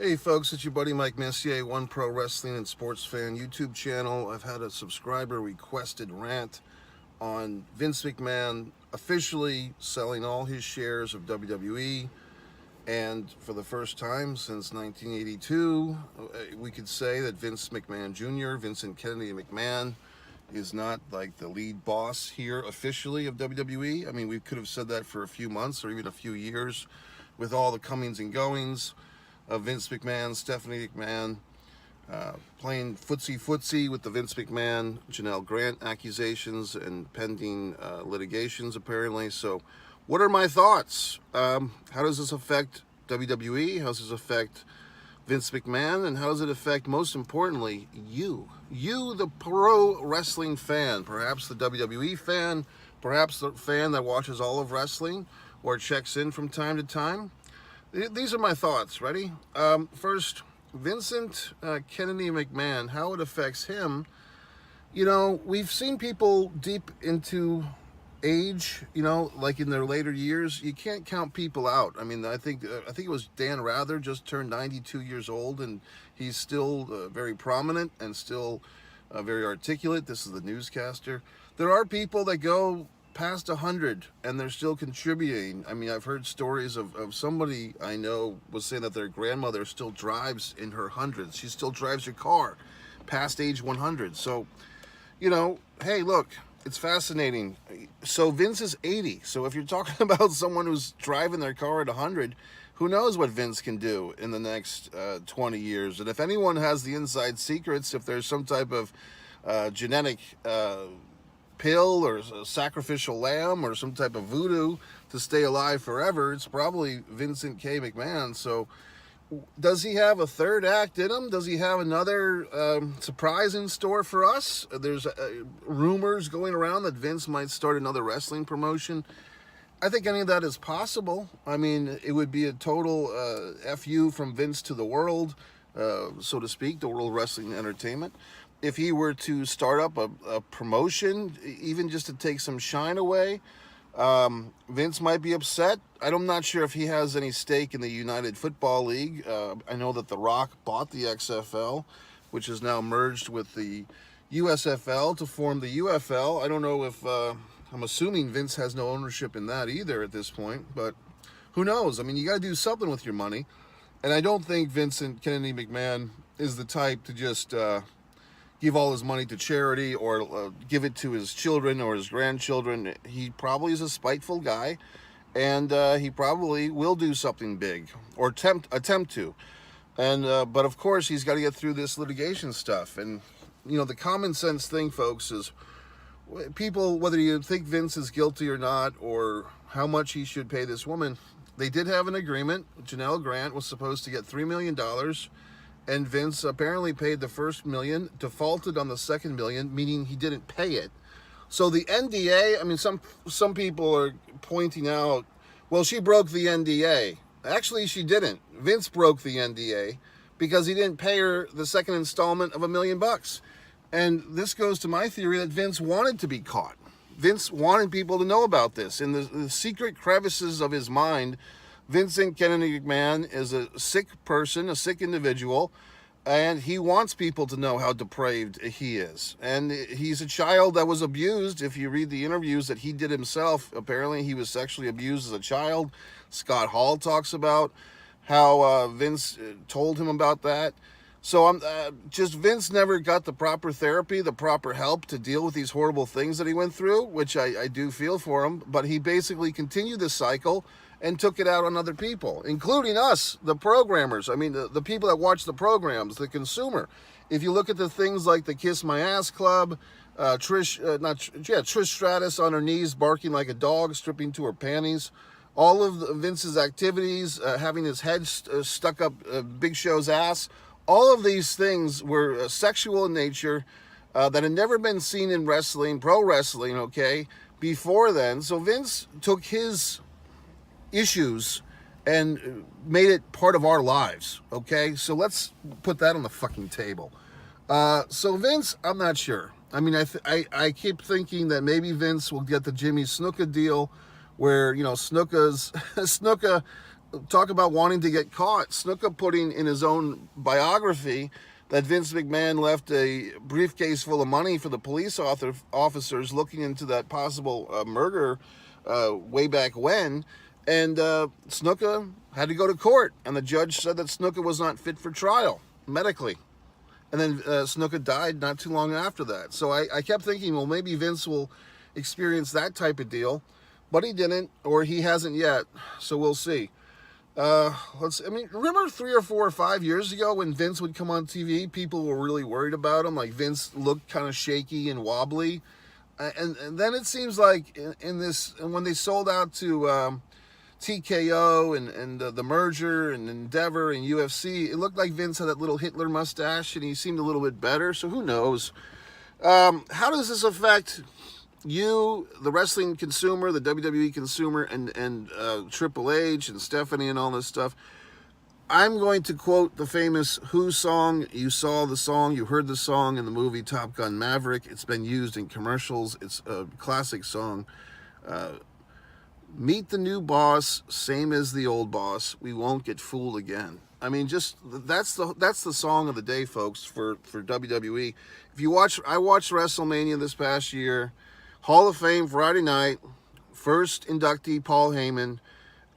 Hey folks, it's your buddy Mike Messier, One Pro Wrestling and Sports Fan YouTube channel. I've had a subscriber requested rant on Vince McMahon officially selling all his shares of WWE, and for the first time since 1982, we could say that Vince McMahon Jr., Vincent Kennedy McMahon, is not like the lead boss here officially of WWE. I mean, we could have said that for a few months or even a few years with all the comings and goings of Vince McMahon, Stephanie McMahon, playing footsie with the Vince McMahon, Janelle Grant accusations and pending litigations apparently. So what are my thoughts? How does this affect WWE? How does this affect Vince McMahon? And how does it affect, most importantly, you, the pro wrestling fan, perhaps the WWE fan, perhaps the fan that watches all of wrestling or checks in from time to time? These are my thoughts. Ready? First, Vincent Kennedy McMahon, how it affects him. You know, we've seen people deep into age, you know, like in their later years. You can't count people out. I mean, I think it was Dan Rather just turned 92 years old, and he's still very prominent and still very articulate. This is the newscaster. There are people that go past 100 and they're still contributing. I mean, I've heard stories of somebody I know was saying that their grandmother still drives in her hundreds. She still drives her car past age 100. So, you know, hey, look, it's fascinating. So Vince is 80. So if you're talking about someone who's driving their car at 100, who knows what Vince can do in the next 20 years. And if anyone has the inside secrets, if there's some type of genetic pill or a sacrificial lamb or some type of voodoo to stay alive forever, it's probably Vincent K. McMahon. So does he have a third act in him? Does he have another surprise in store for us? There's rumors going around that Vince might start another wrestling promotion. I think any of that is possible. I mean, it would be a total FU from Vince to the world, so to speak, the World Wrestling Entertainment. If he were to start up a promotion, even just to take some shine away, Vince might be upset. I'm not sure if he has any stake in the United Football League. I know that The Rock bought the XFL, which is now merged with the USFL to form the UFL. I don't know if, I'm assuming Vince has no ownership in that either at this point, but who knows? I mean, you got to do something with your money. And I don't think Vincent Kennedy McMahon is the type to just give all his money to charity or give it to his children or his grandchildren. He probably is a spiteful guy, and he probably will do something big or attempt to. And but of course he's got to get through this litigation stuff. And you know, the common sense thing, folks, is people, whether you think Vince is guilty or not, or how much he should pay this woman, they did have an agreement. Janelle Grant was supposed to get $3 million. And Vince apparently paid the first $1 million, defaulted on the second $1 million, meaning he didn't pay it. So the NDA, I mean, some people are pointing out, well, she broke the NDA. Actually, she didn't. Vince broke the NDA because he didn't pay her the second installment of $1 million. And this goes to my theory that Vince wanted to be caught. Vince wanted people to know about this. In the secret crevices of his mind, Vincent Kennedy McMahon is a sick person, a sick individual, and he wants people to know how depraved he is. And he's a child that was abused. If you read the interviews that he did himself, apparently he was sexually abused as a child. Scott Hall talks about how Vince told him about that. So just Vince never got the proper therapy, the proper help to deal with these horrible things that he went through, which I do feel for him. But he basically continued this cycle and took it out on other people, including us, the programmers. I mean, the people that watch the programs, the consumer. If you look at the things like the Kiss My Ass Club, Trish Stratus on her knees, barking like a dog, stripping to her panties, all of Vince's activities, having his head stuck up Big Show's ass, all of these things were sexual in nature that had never been seen in wrestling, pro wrestling, okay, before then. So Vince took his issues and made it part of our lives, okay? So let's put that on the fucking table. So Vince, I'm not sure. I mean, I keep thinking that maybe Vince will get the Jimmy Snuka deal where, you know, Snuka talk about wanting to get caught. Snuka putting in his own biography that Vince McMahon left a briefcase full of money for the police officers looking into that possible murder way back when. And Snuka had to go to court, and the judge said that Snuka was not fit for trial medically. And then Snuka died not too long after that. So I kept thinking, well, maybe Vince will experience that type of deal, but he didn't, or he hasn't yet. So we'll see. Remember 3 or 4 or 5 years ago when Vince would come on TV, people were really worried about him. Like Vince looked kind of shaky and wobbly. And then it seems like in this, when they sold out to TKO and the merger and Endeavor and UFC, it looked like Vince had that little Hitler mustache and he seemed a little bit better. So who knows? How does this affect you, the wrestling consumer, the WWE consumer, and Triple H and Stephanie and all this stuff? I'm going to quote the famous Who song. You saw the song, you heard the song in the movie Top Gun Maverick. It's been used in commercials. It's a classic song. Meet the new boss, same as the old boss. We won't get fooled again. I mean, just that's the song of the day, folks, for WWE. If you watch, I watched WrestleMania this past year. Hall of Fame Friday night, first inductee Paul Heyman,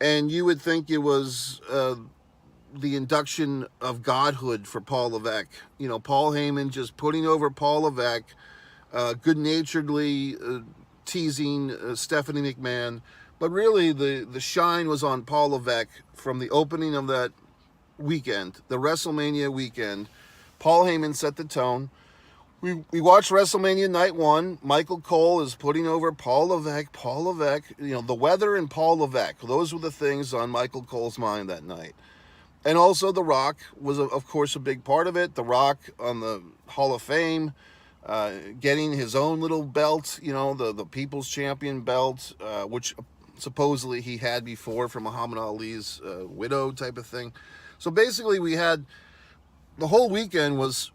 and you would think it was the induction of godhood for Paul Levesque. You know, Paul Heyman just putting over Paul Levesque, good-naturedly teasing Stephanie McMahon, but really the shine was on Paul Levesque from the opening of that weekend, the WrestleMania weekend. Paul Heyman set the tone. We watched WrestleMania Night 1. Michael Cole is putting over Paul Levesque. Paul Levesque, you know, the weather and Paul Levesque. Those were the things on Michael Cole's mind that night. And also The Rock was, of course, a big part of it. The Rock on the Hall of Fame, getting his own little belt, you know, the People's Champion belt, which supposedly he had before from Muhammad Ali's widow type of thing. So basically we had... the whole weekend was,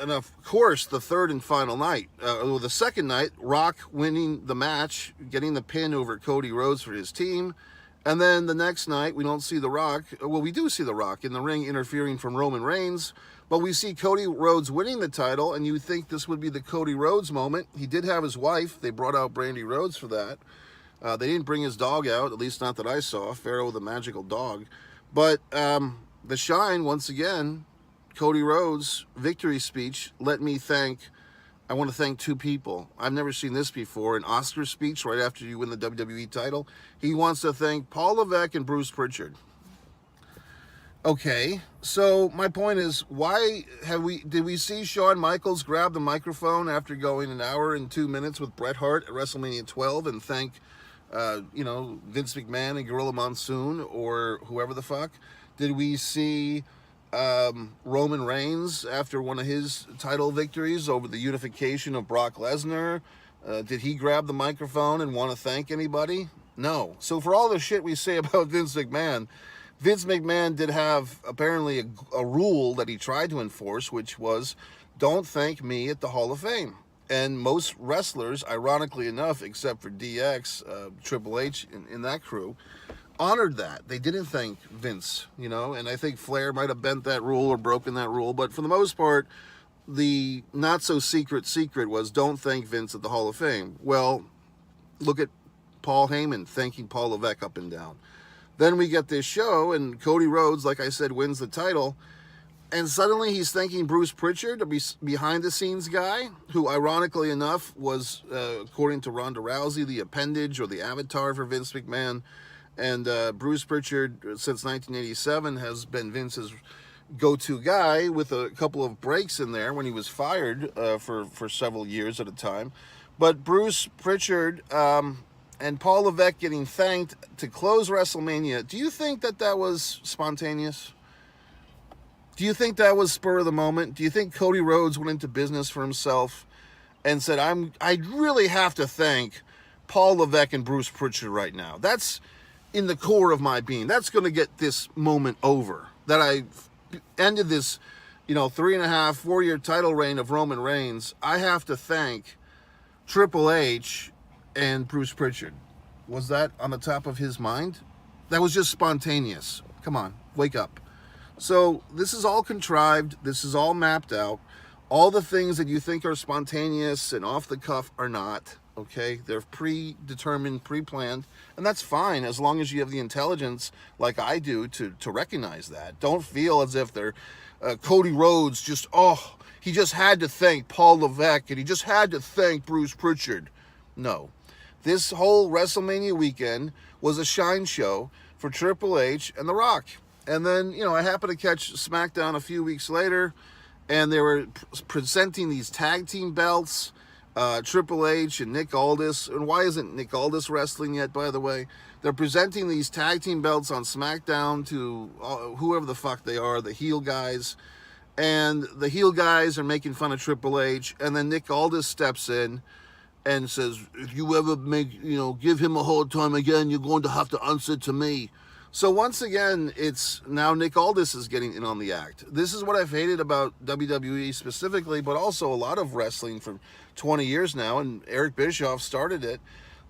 and of course, the third and final night. The second night, Rock winning the match, getting the pin over Cody Rhodes for his team. And then the next night, we don't see The Rock. Well, we do see The Rock in the ring interfering from Roman Reigns. But we see Cody Rhodes winning the title, and you think this would be the Cody Rhodes moment. He did have his wife. They brought out Brandy Rhodes for that. They didn't bring his dog out, at least not that I saw, Pharaoh the magical dog. But the shine, once again... Cody Rhodes' victory speech, I want to thank two people. I've never seen this before. An Oscar speech right after you win the WWE title. He wants to thank Paul Levesque and Bruce Pritchard. Okay, so my point is, why did we see Shawn Michaels grab the microphone after going an hour and 2 minutes with Bret Hart at WrestleMania 12 and thank, Vince McMahon and Gorilla Monsoon or whoever the fuck? Did we see... Roman Reigns after one of his title victories over the unification of Brock Lesnar? Did he grab the microphone and want to thank anybody? No. So for all the shit we say about Vince McMahon did have apparently a rule that he tried to enforce, which was don't thank me at the Hall of Fame. And most wrestlers, ironically enough, except for DX, Triple H in that crew, honored that. They didn't thank Vince, you know, and I think Flair might have bent that rule or broken that rule, but for the most part, the not so secret was don't thank Vince at the Hall of Fame. Well, look at Paul Heyman thanking Paul Levesque up and down. Then we get this show, and Cody Rhodes, like I said, wins the title, and suddenly he's thanking Bruce Pritchard, a behind-the-scenes guy, who ironically enough was, according to Ronda Rousey, the appendage or the avatar for Vince McMahon. And Bruce Pritchard, since 1987, has been Vince's go-to guy with a couple of breaks in there when he was fired for several years at a time. But Bruce Pritchard and Paul Levesque getting thanked to close WrestleMania, do you think that was spontaneous? Do you think that was spur of the moment? Do you think Cody Rhodes went into business for himself and said, I really have to thank Paul Levesque and Bruce Pritchard right now? That's in the core of my being. That's going to get this moment over. That I ended this, 3.5, 4 year title reign of Roman Reigns. I have to thank Triple H and Bruce Pritchard. Was that on the top of his mind? That was just spontaneous. Come on, wake up. So this is all contrived. This is all mapped out. All the things that you think are spontaneous and off the cuff are not. Okay, they're predetermined, pre-planned, and that's fine as long as you have the intelligence, like I do, to recognize that. Don't feel as if they're Cody Rhodes he just had to thank Paul Levesque and he just had to thank Bruce Pritchard. No, this whole WrestleMania weekend was a shine show for Triple H and The Rock. And then, I happened to catch SmackDown a few weeks later, and they were presenting these tag team belts. Triple H and Nick Aldis, and why isn't Nick Aldis wrestling yet, by the way? They're presenting these tag team belts on SmackDown to whoever the fuck they are, the heel guys, and the heel guys are making fun of Triple H, and then Nick Aldis steps in and says, if you ever give him a hard time again, you're going to have to answer to me. So once again, it's now Nick Aldis is getting in on the act. This is what I've hated about WWE specifically, but also a lot of wrestling for 20 years now, and Eric Bischoff started it.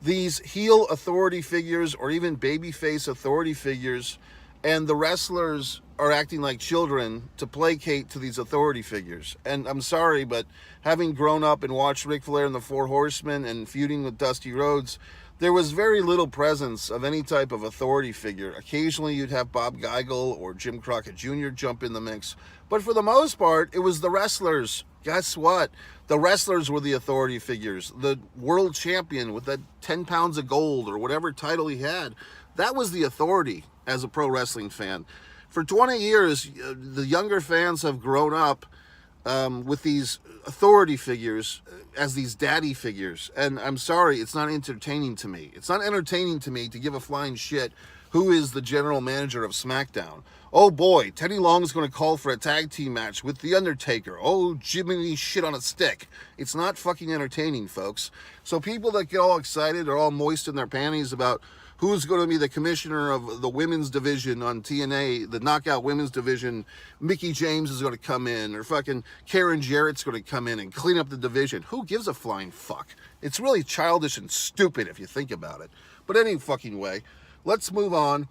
These heel authority figures or even babyface authority figures, and the wrestlers are acting like children to placate to these authority figures. And I'm sorry, but having grown up and watched Ric Flair and the Four Horsemen and feuding with Dusty Rhodes, there was very little presence of any type of authority figure. Occasionally you'd have Bob Geigel or Jim Crockett Jr. jump in the mix. But for the most part, it was the wrestlers. Guess what? The wrestlers were the authority figures. The world champion with that 10 pounds of gold or whatever title he had, that was the authority as a pro wrestling fan. For 20 years, the younger fans have grown up with these authority figures as these daddy figures. And I'm sorry, it's not entertaining to me. It's not entertaining to me to give a flying shit who is the general manager of SmackDown. Oh boy, Teddy Long's going to call for a tag team match with The Undertaker. Oh, Jiminy shit on a stick. It's not fucking entertaining, folks. So people that get all excited are all moist in their panties about who's going to be the commissioner of the women's division on TNA, the knockout women's division. Mickey James is going to come in, or fucking Karen Jarrett's going to come in and clean up the division. Who gives a flying fuck? It's really childish and stupid if you think about it. But any fucking way, let's move on.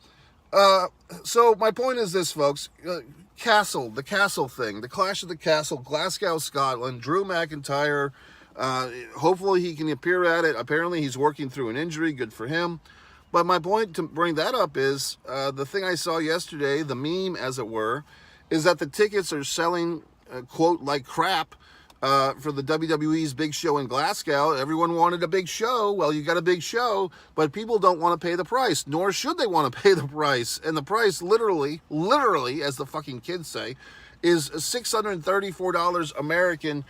So my point is this, folks. The Castle thing, the Clash of the Castle, Glasgow, Scotland, Drew McIntyre. Hopefully he can appear at it. Apparently he's working through an injury. Good for him. But my point to bring that up is the thing I saw yesterday, the meme as it were, is that the tickets are selling, quote, like crap for the WWE's big show in Glasgow. Everyone wanted a big show. Well, you got a big show, but people don't want to pay the price, nor should they want to pay the price. And the price literally, as the fucking kids say, is $634 American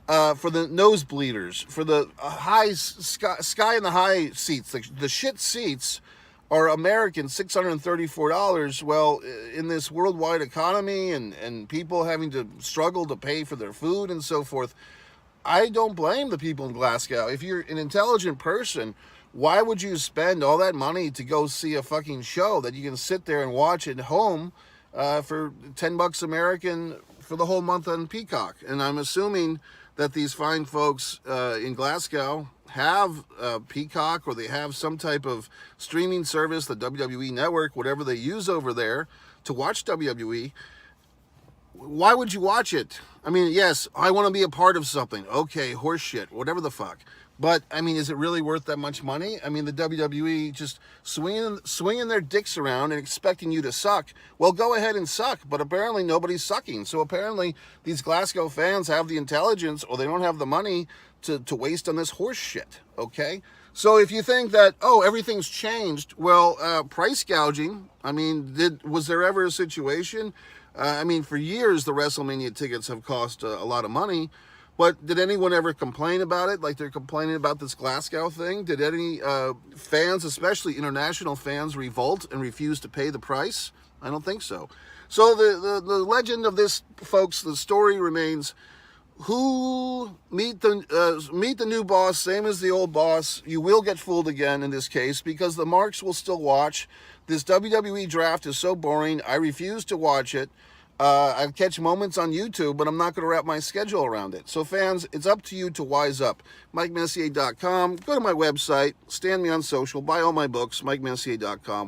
for the nosebleeders, for the high sky in the high seats. The shit seats are American, $634. Well, in this worldwide economy and people having to struggle to pay for their food and so forth, I don't blame the people in Glasgow. If you're an intelligent person, why would you spend all that money to go see a fucking show that you can sit there and watch at home for $10 American for the whole month on Peacock? And I'm assuming that these fine folks in Glasgow have Peacock, or they have some type of streaming service, the WWE Network, whatever they use over there to watch WWE. Why would you watch it? I mean, yes, I want to be a part of something. Okay, horseshit, whatever the fuck. But, I mean, is it really worth that much money? I mean, the WWE just swinging their dicks around and expecting you to suck. Well, go ahead and suck, but apparently nobody's sucking. So apparently these Glasgow fans have the intelligence, or they don't have the money to waste on this horse shit, okay? So if you think that, oh, everything's changed, well, price gouging, I mean, was there ever a situation? I mean, for years, the WrestleMania tickets have cost a lot of money. But did anyone ever complain about it, like they're complaining about this Glasgow thing? Did any fans, especially international fans, revolt and refuse to pay the price? I don't think so. So the legend of this, folks, the story remains: who meet the new boss, same as the old boss. You will get fooled again in this case, because the marks will still watch. This WWE draft is so boring. I refuse to watch it. I catch moments on YouTube, but I'm not going to wrap my schedule around it. So fans, it's up to you to wise up. MikeMessier.com. Go to my website. Stand me on social. Buy all my books. MikeMessier.com.